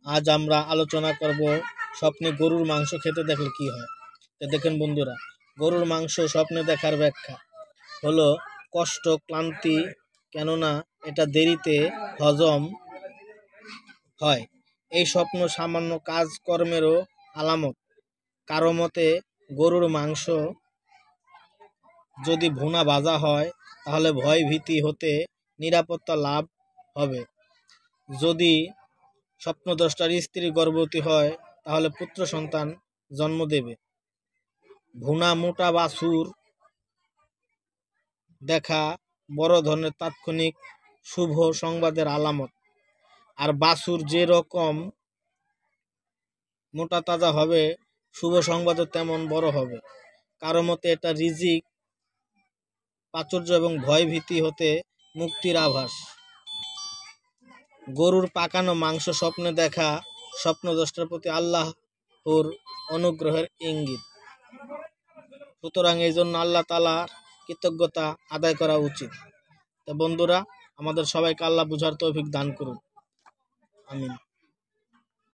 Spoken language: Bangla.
আজ আমরা আলোচনা করব স্বপ্নে গরুর মাংস খেতে দেখলে কি হয়। তো দেখেন বন্ধুরা, গরুর মাংস স্বপ্নে দেখার ব্যাখ্যা হলো কষ্ট, ক্লান্তি, কেননা এটা দেরিতে হজম হয়। এই স্বপ্ন সামান্য কাজকর্মেরও আলামত। কারো মতে গরুর মাংস যদি ভুনা ভাজা হয় তাহলে ভয় ভীতি হতে নিরাপত্তা লাভ হবে। যদি স্বপ্নদ্রষ্টার স্ত্রী গর্ভবতী হয় তাহলে পুত্র সন্তান জন্ম দেবে। ভুনা মোটা বাছুর দেখা বড় ধরনের তাৎক্ষণিক শুভ সংবাদের আলামত। আর বাছুর যে রকম মোটা তাজা হবে, শুভ সংবাদও তেমন বড় হবে। কারো মতে এটা রিজিক, প্রাচুর্য এবং ভয় ভীতি হতে মুক্তির আভাস। গরুর পাকানো মাংস স্বপ্নে দেখা স্বপ্নদ্রষ্টার প্রতি আল্লাহর অনুগ্রহের ইঙ্গিত। সুতরাং এই জন্য আল্লাহ তাআলার কৃতজ্ঞতা আদায় করা উচিত। তো বন্ধুরা, আমাদের সবাইকে আল্লাহ বুঝার তৌফিক দান করুন। আমিন।